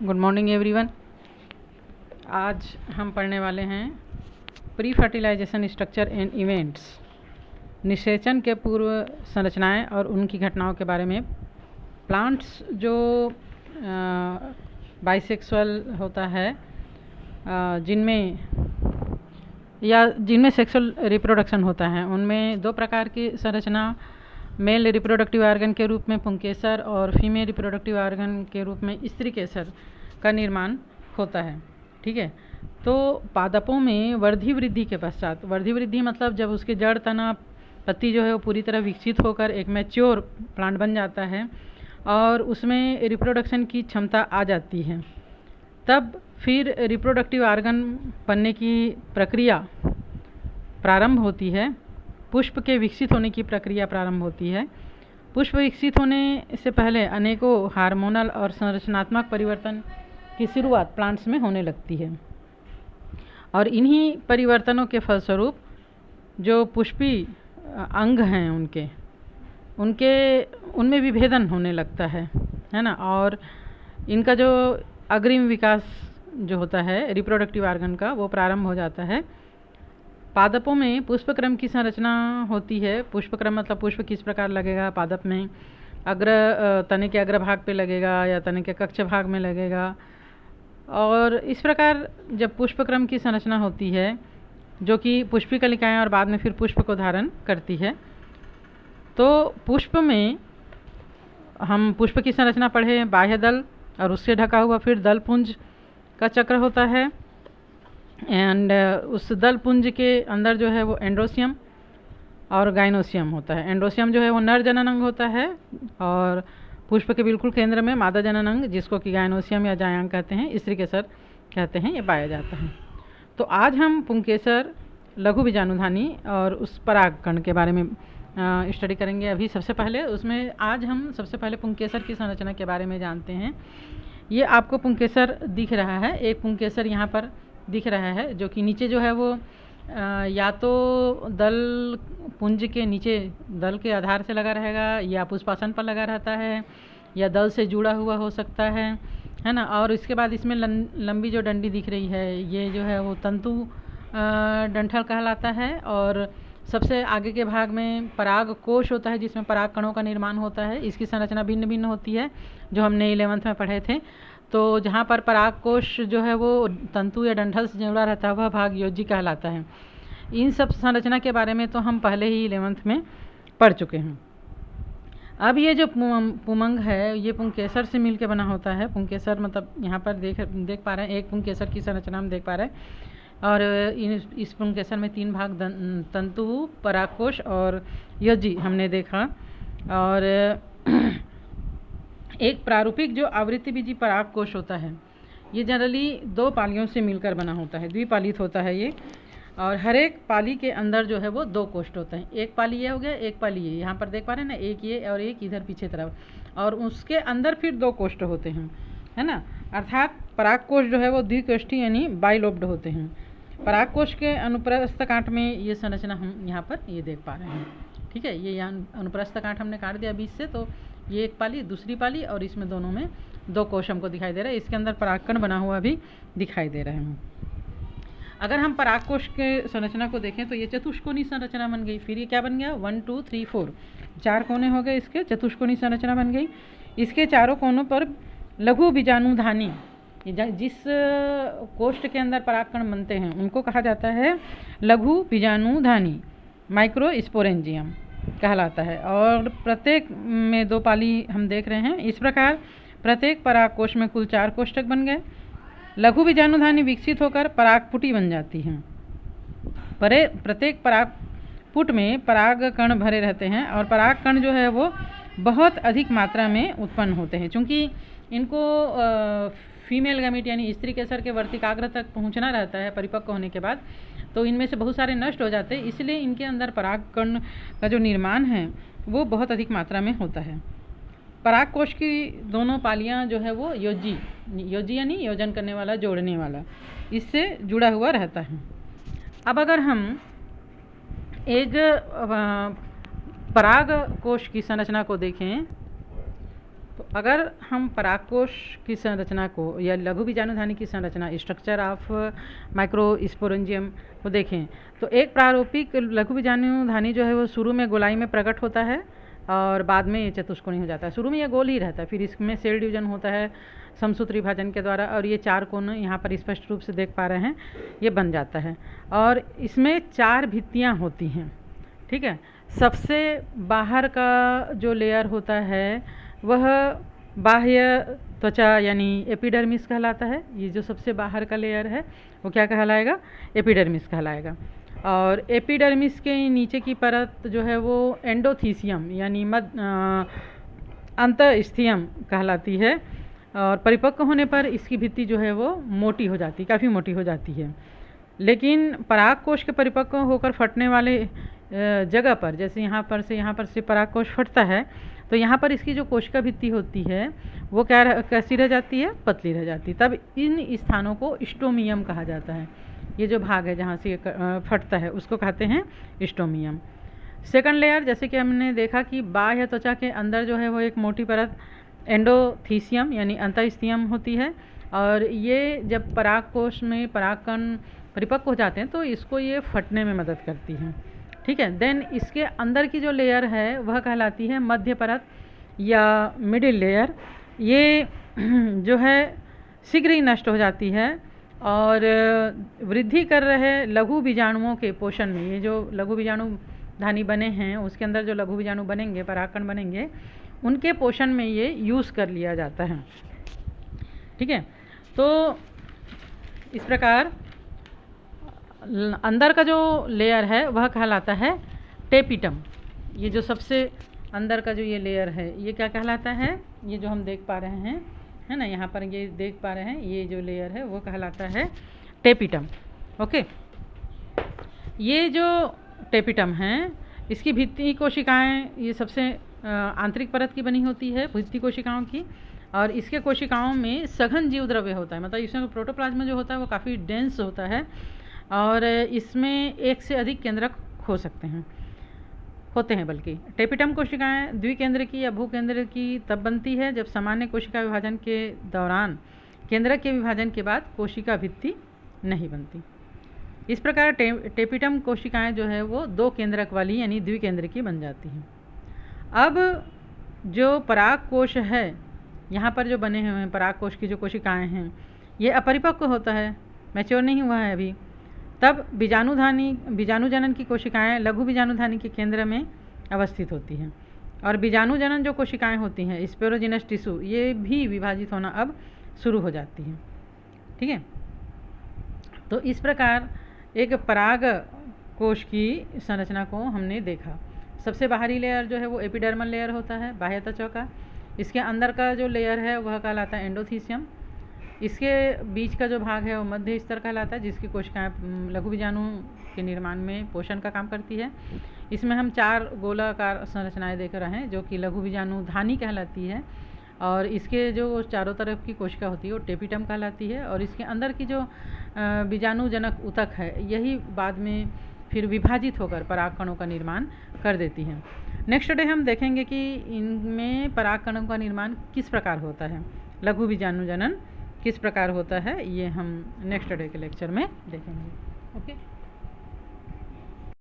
Good morning everyone. आज हम पढ़ने वाले हैं pre fertilisation structure and events, निषेचन के पूर्व संरचनाएं और उनकी घटनाओं के बारे में। प्लांट्स जो बाइसेक्सुअल होता है, जिनमें सेक्सुअल रिप्रोडक्शन होता है, उनमें दो प्रकार की संरचना, मेल रिप्रोडक्टिव ऑर्गन के रूप में पुंकेसर और फीमेल रिप्रोडक्टिव ऑर्गन के रूप में स्त्री केसर का निर्माण होता है। ठीक है, तो पादपों में वर्धी वृद्धि के पश्चात, वर्धी वृद्धि मतलब जब उसके जड़, तना, पत्ती जो है वो पूरी तरह विकसित होकर एक मैच्योर प्लांट बन जाता है और उसमें रिप्रोडक्शन की क्षमता आ जाती है, तब फिर रिप्रोडक्टिव ऑर्गन बनने की प्रक्रिया प्रारंभ होती है। पुष्प के विकसित होने की प्रक्रिया प्रारंभ होती है। पुष्प विकसित होने से पहले अनेकों हार्मोनल और संरचनात्मक परिवर्तन की शुरुआत प्लांट्स में होने लगती है और इन्हीं परिवर्तनों के फलस्वरूप जो पुष्पी अंग हैं उनमें विभेदन होने लगता है ना, और इनका जो अग्रिम विकास जो होता है रिप्रोडक्टिव ऑर्गन का, वो प्रारंभ हो जाता है। पादपों में पुष्पक्रम की संरचना होती है। पुष्पक्रम मतलब पुष्प किस प्रकार लगेगा पादप में, तने के अग्रभाग पे लगेगा या तने के कक्ष भाग में लगेगा, और इस प्रकार जब पुष्पक्रम की संरचना होती है जो कि पुष्पी कलिकाएं और बाद में फिर पुष्प को धारण करती है। तो पुष्प में हम पुष्प की संरचना पढ़े, बाह्य दल और उससे ढका हुआ फिर दल पुंज का चक्र होता है, एंड उस दल पुंज के अंदर जो है वो एंड्रोसियम और गाइनोसियम होता है। एंड्रोसियम जो है वो नर जनन अंग होता है और पुष्प के बिल्कुल केंद्र में मादा जनन अंग, जिसको कि गाइनोसियम या जायांग कहते हैं, स्त्री केसर कहते हैं, ये पाया जाता है। तो आज हम पुंकेसर, लघु बीजाणुधानी और उस परागकण के बारे में स्टडी करेंगे। अभी सबसे पहले पुंकेसर की संरचना के बारे में जानते हैं। ये आपको पुंकेसर दिख रहा है, एक पुंकेसर यहाँ पर दिख रहा है जो कि नीचे जो है वो या तो दल पुंज के नीचे दल के आधार से लगा रहेगा या पुष्पासन पर लगा रहता है या दल से जुड़ा हुआ हो सकता है ना। और इसके बाद इसमें लंबी जो डंडी दिख रही है, ये जो है वो तंतु डंठल कहलाता है, और सबसे आगे के भाग में पराग कोश होता है जिसमें पराग कणों का निर्माण होता है। इसकी संरचना भिन्न भिन्न होती है जो हमने 11th में पढ़े थे। तो जहाँ पर पराग कोश जो है वो तंतु या डंठल से जुड़ा रहता है वह भाग योजी कहलाता है। इन सब संरचना के बारे में तो हम पहले ही 11th में पढ़ चुके हैं। अब ये जो पुमंग है ये पुंकेसर से मिलकर बना होता है। पुंकेसर मतलब यहाँ पर देख पा रहे हैं, एक पुंकेसर की संरचना हम देख पा रहे हैं, और इस पुंकेसर में 3 भाग तंतु, परागकोश और योजी हमने देखा। और एक प्रारूपिक जो आवृत्तिबीजी परागकोश होता है, ये जनरली 2 पालियों से मिलकर बना होता है, द्विपालित होता है ये, और हर एक पाली के अंदर जो है वो 2 कोष्ठ होते हैं। एक पाली ये हो गया, एक पाली ये, यहाँ पर देख पा रहे हैं ना, एक ये और एक इधर पीछे तरफ, और उसके अंदर फिर 2 कोष्ठ होते हैं, है ना। अर्थात परागकोश जो है वो द्विकोष्ठी यानी बाइलोब्ड होते हैं। परागकोश के अनुप्रस्थ कांट में ये संरचना हम यहाँ पर ये देख पा रहे हैं। ठीक है, ये यहाँ अनुप्रस्थ कांट हमने काट दिया बीच से, तो ये एक पाली, दूसरी पाली, और इसमें दोनों में 2 कोश हमको दिखाई दे रहा है। इसके अंदर परागकण बना हुआ भी दिखाई दे रहे हैं। अगर हम परागकोश के संरचना को देखें तो ये चतुष्कोणी संरचना बन गई। फिर ये क्या बन गया, 1 2 3 4, 4 कोने हो गए इसके, चतुष्कोणी संरचना बन गई। इसके चारों कोनों पर लघु बीजाणुधानी, जिस कोष्ठ के अंदर परागकण बनते हैं उनको कहा जाता है लघु बीजाणुधानी, माइक्रोस्पोरेंजियम कहलाता है। और प्रत्येक में 2 पाली हम देख रहे हैं। इस प्रकार प्रत्येक परागकोश में कुल 4 कोष्ठक बन गए। लघु बीजाणुधानी विकसित होकर परागपुटी बन जाती हैं। प्रत्येक परागपुट में परागकण भरे रहते हैं और परागकण जो है वो बहुत अधिक मात्रा में उत्पन्न होते हैं। चूँकि इनको फीमेल गैमीट यानी स्त्री केसर के वर्तिकाग्र तक पहुँचना रहता है परिपक्व होने के बाद, तो इनमें से बहुत सारे नष्ट हो जाते हैं, इसलिए इनके अंदर परागकण का जो निर्माण है वो बहुत अधिक मात्रा में होता है। परागकोश की दोनों पालियां जो है वो योजी यानी योजन करने वाला, जोड़ने वाला, इससे जुड़ा हुआ रहता है। अब अगर हम एक परागकोश की संरचना को देखें तो अगर हम परागकोश की संरचना को या लघु बीजाणुधानी की संरचना, स्ट्रक्चर ऑफ माइक्रोस्पोरेंजियम को देखें तो एक प्रारूपिक लघु बीजाणुधानी जो है वो शुरू में गोलाई में प्रकट होता है और बाद में ये चतुष्कोणीय हो जाता है। शुरू में ये गोल ही रहता है, फिर इसमें सेल डिवीजन होता है समसूत्र विभाजन के द्वारा और ये 4 कोण यहाँ पर स्पष्ट रूप से देख पा रहे हैं, ये बन जाता है। और इसमें 4 भित्तियाँ होती हैं, ठीक है। सबसे बाहर का जो लेयर होता है वह बाह्य त्वचा यानी एपिडर्मिस कहलाता है। ये जो सबसे बाहर का लेयर है वो क्या कहलाएगा? एपिडर्मिस कहलाएगा। और एपिडर्मिस के नीचे की परत जो है वो एंडोथीसियम यानी अंतःस्थीयम कहलाती है। और परिपक्व होने पर इसकी भित्ति जो है वो मोटी हो जाती, काफ़ी मोटी हो जाती है। लेकिन परागकोश के परिपक्व होकर फटने वाले जगह पर, जैसे यहाँ पर से परागकोश फटता है तो यहाँ पर इसकी जो कोशिका भित्ति होती है वो कैसी रह जाती है? पतली रह जाती है। तब इन स्थानों को स्टोमियम कहा जाता है। ये जो भाग है जहाँ से फटता है उसको कहते हैं स्टोमियम। सेकंड लेयर, जैसे कि हमने देखा कि बाह्य त्वचा के अंदर जो है वो एक मोटी परत एंडोथीसियम यानी अंतःस्थीयम होती है। और ये जब परागकोश में परागकण परिपक्व हो जाते हैं तो इसको ये फटने में मदद करती है, ठीक है। देन इसके अंदर की जो लेयर है वह कहलाती है मध्य परत या मिडिल लेयर। ये जो है शीघ्र ही नष्ट हो जाती है और वृद्धि कर रहे लघु बीजाणुओं के पोषण में, ये जो लघु बीजाणुधानी बने हैं उसके अंदर जो लघु बीजाणु बनेंगे, परागकण बनेंगे, उनके पोषण में ये यूज़ कर लिया जाता है, ठीक है। तो इस प्रकार अंदर का जो लेयर है वह कहलाता है टेपिटम। ये जो सबसे अंदर का जो ये लेयर है ये क्या कहलाता है? ये जो हम देख पा रहे हैं, है ना, यहाँ पर ये देख पा रहे हैं, ये जो लेयर है वो कहलाता है टेपिटम। ओके, ये जो टेपिटम है इसकी भित्ति कोशिकाएं ये सबसे आंतरिक परत की बनी होती है, भित्ति कोशिकाओं की। और इसके कोशिकाओं में सघन जीव द्रव्य होता है, मतलब इसमें प्रोटोप्लाज्म जो होता है वो काफ़ी डेंस होता है और इसमें एक से अधिक केंद्रक होते हैं बल्कि। टेपिटम कोशिकाएं द्विकेंद्रकी या भूकेंद्रकी तब बनती है जब सामान्य कोशिका विभाजन के दौरान केंद्रक के विभाजन के बाद कोशिका भित्ति नहीं बनती। इस प्रकार टेपिटम कोशिकाएं जो है वो 2 केंद्रक वाली यानी द्विकेंद्रकी बन जाती हैं। अब जो परागकोश है, यहाँ पर जो बने हुए हैं परागकोश की जो कोशिकाएं हैं, ये अपरिपक्व होता है, मैच्योर नहीं हुआ है अभी। तब बीजाणुजनन की कोशिकाएं लघु बीजाणुधानी के केंद्र में अवस्थित होती हैं और बीजाणुजनन जो कोशिकाएं होती हैं स्पेरोजिनस टिश्यू, ये भी विभाजित होना अब शुरू हो जाती हैं, ठीक है। तो इस प्रकार एक पराग कोश की संरचना को हमने देखा। सबसे बाहरी लेयर जो है वो एपिडर्मल लेयर होता है, बाह्य त्वचा का। इसके अंदर का जो लेयर है वह कहलाता है एंडोथीसियम। इसके बीच का जो भाग है वो मध्य स्तर कहलाता है, जिसकी कोशिकाएं लघु बीजाणु के निर्माण में पोषण का काम करती है। इसमें हम 4 गोलाकार संरचनाएं देख रहे हैं जो कि लघु बीजाणुधानी कहलाती है। और इसके जो चारों तरफ की कोशिका होती है वो टेपिटम कहलाती है। और इसके अंदर की जो बीजाणुजनक ऊतक है यही बाद में फिर विभाजित होकर परागकणों का निर्माण कर देती हैं। नेक्स्ट डे हम देखेंगे कि इनमें परागकणों का निर्माण किस प्रकार होता है, लघु बीजाणुजनन किस प्रकार होता है, ये हम नेक्स्ट डे के लेक्चर में देखेंगे। ओके।